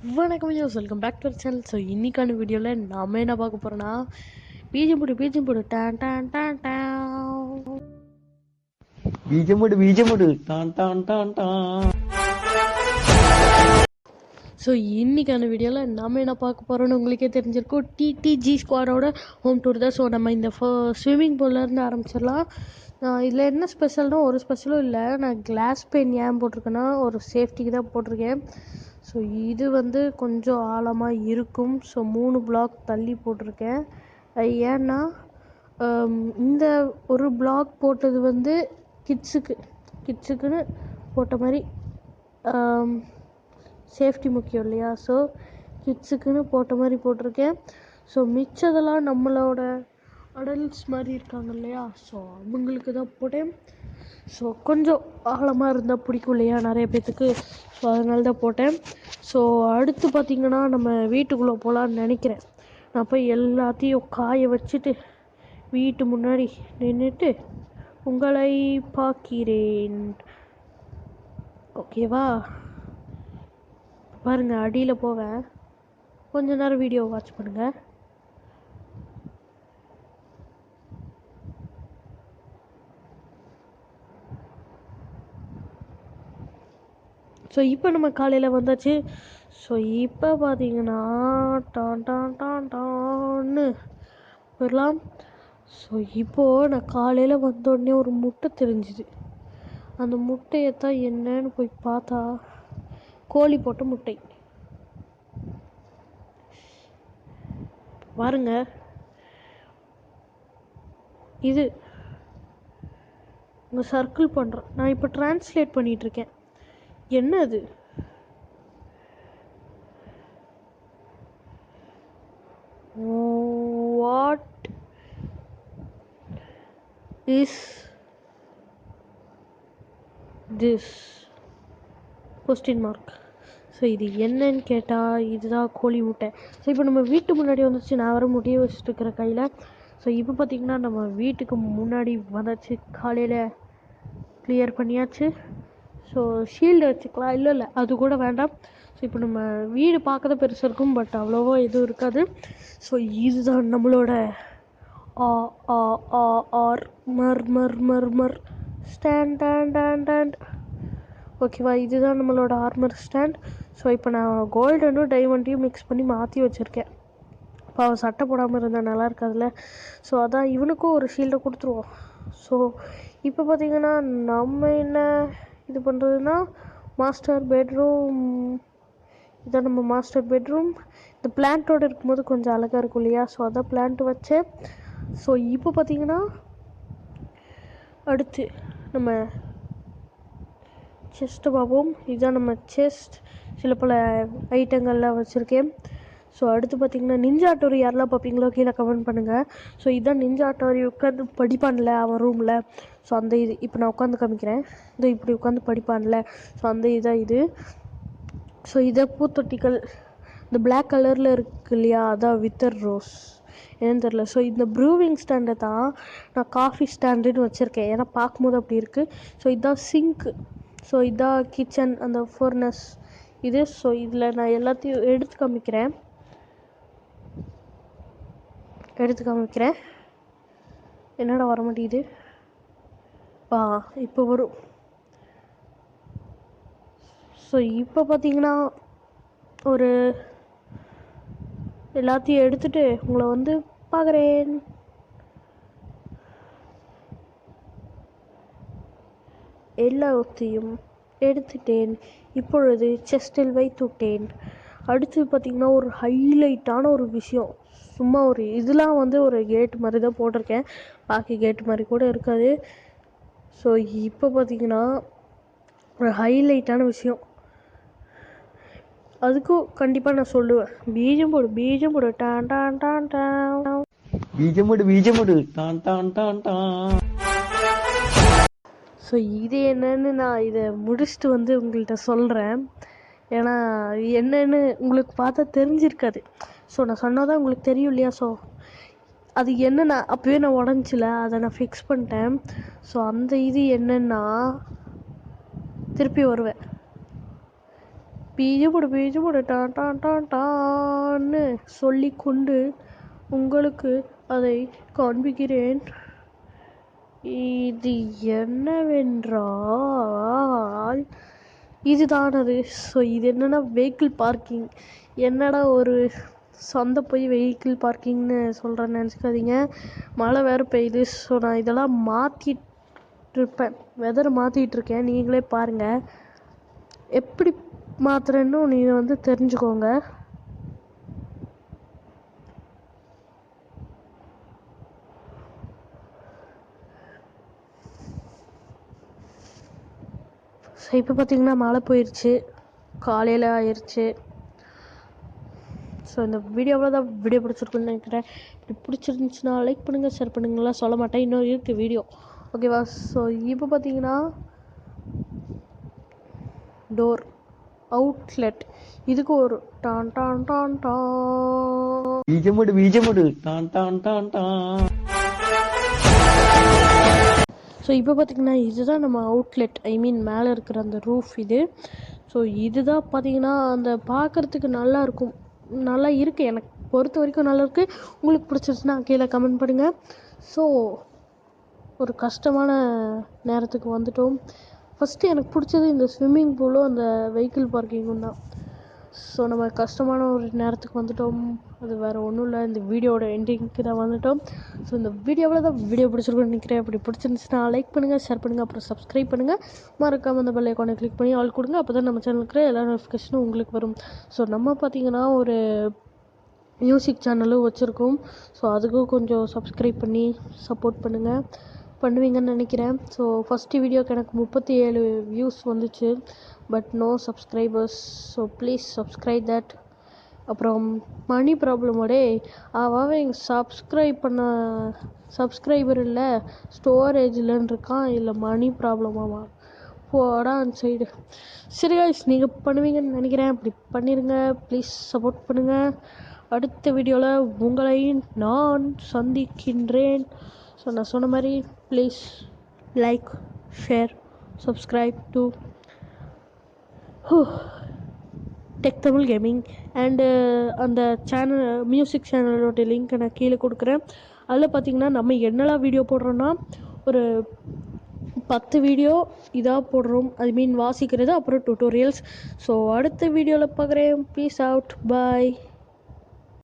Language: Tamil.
வணக்கம் யூஸ் welcome back to channel. So இன்னைக்கான வீடியோவில் நாம என்ன பார்க்க போகிறோன்னா பீஜம் போடு டான் டான் டான் டான். பீஜமுடு டான் டான் டான் டான். ஸோ இன்னைக்கான வீடியோவில் நாம என்ன பார்க்க போகிறோன்னு உங்களுக்கே தெரிஞ்சிருக்கும். டிடிஜி ஸ்குவாடோட ஹோம் டூர் தான். ஸோ நம்ம இந்த ஸ்விம்மிங் பூல்லேருந்து ஆரம்பிச்சிடலாம். இதில் என்ன ஸ்பெஷல்னால் ஒரு ஸ்பெஷலும் இல்லை. நான் கிளாஸ் பெயின் ஏன் போட்டிருக்கேன்னா ஒரு சேஃப்டிக்கு தான் போட்டிருக்கேன். ஸோ இது வந்து கொஞ்சம் ஆழமாக இருக்கும். ஸோ 3 பிளாக் தள்ளி போட்டிருக்கேன். ஏன்னா இந்த ஒரு பிளாக் போட்டது வந்து கிட்ஸுக்குன்னு போட்ட மாதிரி சேஃப்டி முக்கியம் இல்லையா. ஸோ கிட்ஸுக்குன்னு போட்ட மாதிரி போட்டிருக்கேன். ஸோ மிச்சதெல்லாம் நம்மளோட அடல்ட்ஸ் மாதிரி இருக்காங்க இல்லையா, ஸோ அவங்களுக்கு தான் போட்டேன். ஸோ கொஞ்சம் ஆழமாக இருந்தால் பிடிக்கும் இல்லையா நிறைய பேர்த்துக்கு, ஸோ அதனால தான் போட்டேன். ஸோ அடுத்து பார்த்திங்கன்னா நம்ம வீட்டுக்குள்ளே போகலான்னு நினைக்கிறேன். நான் போய் எல்லாத்தையும் காய வச்சுட்டு வீட்டு முன்னாடி நின்றுட்டு உங்களை பார்க்கிறேன். ஓகேவா? பாருங்கள், அடியில் போவேன், கொஞ்ச நேரம் வீடியோ வாட்ச் பண்ணுங்கள். ஸோ இப்போ நம்ம காலையில் வந்தாச்சு. ஸோ இப்போ பார்த்தீங்கன்னா டான் டான் டான் டான்னு போயிடலாம். ஸோ இப்போது நான் காலையில் வந்தோடனே ஒரு முட்டை தெரிஞ்சுது. அந்த முட்டையை தான் என்னன்னு போய் பார்த்தா கோழி போட்ட முட்டை. பாருங்க, இது இங்கே சர்க்கிள் பண்ணுறேன். நான் இப்போ டிரான்ஸ்லேட் பண்ணிகிட்ருக்கேன். என்ன அது? What is this question mark. So இது என்னன்னு கேட்டால் இதுதான் கோழி முட்டை. ஸோ இப்போ நம்ம வீட்டு முன்னாடி வந்துச்சு. நான் வர முட்டையை வச்சுட்டுருக்கிற கையில். ஸோ இப்போ பார்த்திங்கன்னா நம்ம வீட்டுக்கு முன்னாடி வந்தாச்சு. காலையில் கிளியர் பண்ணியாச்சு. ஸோ ஷீல்டு வச்சுக்கலாம். இல்லை அது கூட வேண்டாம். ஸோ இப்போ நம்ம வீடு பார்க்க தான் பெருசாக இருக்கும், பட் அவ்வளோவா எதுவும் இருக்காது. ஸோ இதுதான் நம்மளோட ஆர் மர் மர் மர் மர் ஸ்டாண்ட் டாண்ட். ஓகேவா? இதுதான் நம்மளோட ஆர்மர் ஸ்டாண்ட். ஸோ இப்போ நான் கோல்டனும் டைமண்டையும் மிக்ஸ் பண்ணி மாற்றி வச்சுருக்கேன். இப்போ அவன் சட்டை போடாமல் இருந்தால் நல்லா இருக்காதுல்ல. ஸோ அதான் இவனுக்கும் ஒரு ஷீல்டை கொடுத்துருவோம். ஸோ இப்போ பார்த்திங்கன்னா நம்ம என்ன இது பண்ணுறதுன்னா மாஸ்டர் பெட்ரூம். இதான் நம்ம மாஸ்டர் பெட்ரூம். இந்த பிளான்ட்டோடு இருக்கும்போது கொஞ்சம் அழகாக இருக்கும் இல்லையா, ஸோ அதான் பிளான்ட் வச்சேன். ஸோ இப்போ பார்த்திங்கன்னா அடுத்து நம்ம செஸ்ட்டு பார்ப்போம். இதுதான் நம்ம செஸ்ட். சில பல ஐட்டங்கள்லாம் வச்சுருக்கேன். ஸோ அடுத்து பார்த்திங்கன்னா நிஞ்சா டோரி யாரெல்லாம் பார்ப்பீங்களோ கீழே கமெண்ட் பண்ணுங்கள். ஸோ இதுதான் நிஞ்சா டோரி உட்காந்து படிப்பான்ல அவன் ரூமில். ஸோ அந்த இது இப்போ நான் உட்காந்து காமிக்கிறேன். இந்த இப்படி உட்காந்து படிப்பான்ல, ஸோ அந்த இதான் இது. ஸோ இதை பூத்தொட்டிகள் இந்த பிளாக் கலரில் இருக்கு இல்லையா, அதான் வித்தர் ரோஸ். என்னன்னு தெரில. ஸோ இந்த ப்ரூவிங் ஸ்டாண்டை தான் நான் காஃபி ஸ்டாண்டுன்னு வச்சுருக்கேன், ஏன்னா பார்க்கும்போது அப்படி இருக்குது. ஸோ இதுதான் சிங்க்கு. ஸோ இதான் கிச்சன், அந்த ஃபர்னஸ் இது. ஸோ இதில் நான் எல்லாத்தையும் எடுத்து காமிக்கிறேன். என்னடா வர மாட்டேங்குது. இப்போ வரும். ஸோ இப்போ பார்த்தீங்கன்னா ஒரு எல்லாத்தையும் எடுத்துகிட்டு உங்களை வந்து பார்க்குறேன். எல்லாத்தையும் எடுத்துட்டேன். இப்பொழுது செஸ்டில் வைத்துட்டேன். அடுத்து பார்த்திங்கன்னா ஒரு ஹைலைட்டான ஒரு விஷயம். சும்மா ஒரு இதெல்லாம் வந்து ஒரு கேட் மாதிரி தான் போட்டிருக்கேன், பாக்கி கேட்டு மாதிரி கூட இருக்காது. ஸோ இப்போ பார்த்திங்கன்னா ஒரு ஹைலைட்டான விஷயம், அதுக்கும் கண்டிப்பாக நான் சொல்லுவேன். பீஜம் போடு டான் டான் டான் டான். பீஜமுடு டான் டான் டான் டான். ஸோ இது என்னன்னு நான் இதை முடிச்சுட்டு வந்து உங்கள்கிட்ட சொல்கிறேன். ஏன்னா என்னன்னு உங்களுக்கு பார்த்தா தெரிஞ்சிருக்காது. ஸோ நான் சொன்னால் தான் உங்களுக்கு தெரியும் இல்லையா. ஸோ அது என்னென்னா அப்போவே நான் உடஞ்சில, அதை நான் ஃபிக்ஸ் பண்ணிட்டேன். ஸோ அந்த இது என்னென்னா திருப்பி வருவேன். பீஜு போடு டான் டான் டான் டான்னு சொல்லிக்கொண்டு உங்களுக்கு அதை காண்பிக்கிறேன். இது என்னவென்றால் இதுதான் அது. ஸோ இது என்னென்னா வெஹிக்கிள் பார்க்கிங். என்னடா ஒரு சொந்த போய் வெஹிக்கிள் பார்க்கிங்னு சொல்கிறேன்னு நினச்சிக்காதீங்க. மழை வேறு பெய்யுது. ஸோ நான் இதெல்லாம் மாற்றிட்டுருப்பேன், வெதரை மாற்றிட்டுருக்கேன். நீங்களே பாருங்கள் எப்படி மாற்றுறேன்னு நீங்கள் வந்து தெரிஞ்சுக்கோங்க. ஸோ இப்போ பார்த்திங்கன்னா மழை போயிடுச்சு, காலையில் ஆயிடுச்சு. ஸோ இந்த வீடியோவில் தான் வீடியோ பிடிச்சிருக்குன்னு நினைக்கிறேன். இப்படி பிடிச்சிருந்துச்சுன்னா லைக் பண்ணுங்கள், ஷேர் பண்ணுங்கள்லாம் சொல்ல மாட்டேன், இன்னும் இருக்குது வீடியோ, ஓகேவா? ஸோ இப்போ பார்த்தீங்கன்னா டோர் அவுட்லெட், இதுக்கு ஒரு டான் டான் டான் டான் பீஜமுடு டான் டான் டான் டான். ஸோ இப்போ பார்த்திங்கன்னா இதுதான் நம்ம அவுட்லெட், ஐ மீன் மேலே இருக்கிற அந்த ரூஃப் இது. ஸோ இதுதான் பார்த்திங்கன்னா அந்த பார்க்குறதுக்கு நல்லாயிருக்கும், நல்லா இருக்குது, எனக்கு பொறுத்த வரைக்கும் நல்லாயிருக்கு. உங்களுக்கு பிடிச்சிருச்சுன்னா கீழே கமெண்ட் பண்ணுங்கள். ஸோ ஒரு கஷ்டமான நேரத்துக்கு வந்துட்டோம். ஃபஸ்ட்டு எனக்கு பிடிச்சது இந்த ஸ்விம்மிங் பூலும் அந்த வெஹிக்கிள் பார்க்கிங்கும் தான். ஸோ நம்ம கஷ்டமான ஒரு நேரத்துக்கு வந்துட்டோம், அது வேறு ஒன்றும் இல்லை, இந்த வீடியோட எண்டிங்க்கு தான் வந்துட்டோம். ஸோ இந்த வீடியோவில் தான் வீடியோ பிடிச்சிருக்குன்னு நினைக்கிறேன். அப்படி பிடிச்சிருந்துச்சுன்னா லைக் பண்ணுங்கள், ஷேர் பண்ணுங்கள், அப்புறம் சப்ஸ்கிரைப் பண்ணுங்கள். மறக்காமல் அந்த பெல் ஐக்கானை கிளிக் பண்ணி ஆல் கொடுங்க. அப்போ தான் நம்ம சேனலுக்கு எல்லா நோட்டிஃபிகேஷனும் உங்களுக்கு வரும். ஸோ நம்ம பார்த்திங்கன்னா ஒரு மியூசிக் சேனலும் வச்சுருக்கோம். ஸோ அதுக்கும் கொஞ்சம் சப்ஸ்கிரைப் பண்ணி சப்போர்ட் பண்ணுவீங்கன்னு நினைக்கிறேன். ஸோ ஃபஸ்ட்டு வீடியோக்கு எனக்கு 37 வியூஸ் வந்துச்சு, but no subscribers. So please subscribe that. அப்புறம் மணி ப்ராப்ளமோடே அவன் எங்கள் சப்ஸ்கிரைபர் இல்லை, ஸ்டோரேஜில்ன்னு இருக்கான், இல்லை மணி ப்ராப்ளமாவா, போடா அந்த சைடு. சரி guys, நீங்கள் பண்ணுவீங்கன்னு நினைக்கிறேன், அப்படி பண்ணிடுங்க, ப்ளீஸ் சப்போர்ட் பண்ணுங்கள். அடுத்த வீடியோவில் உங்களை நான் சந்திக்கின்றேன். ஸோ நான் சொன்ன மாதிரி please like, share, subscribe to tech Tamil gaming. And அந்த சேனல் மியூசிக் சேனலோட லிங்க் நான் கீழே கொடுக்குறேன். அதில் பார்த்திங்கன்னா நம்ம என்னெல்லாம் வீடியோ போடுறோன்னா ஒரு 10 வீடியோ இதாக போடுறோம், ஐ மீன் வாசிக்கிறது, அப்புறம் டுட்டோரியல்ஸ். ஸோ அடுத்த வீடியோவில் பார்க்குறேன். பீஸ் அவுட், பாய்.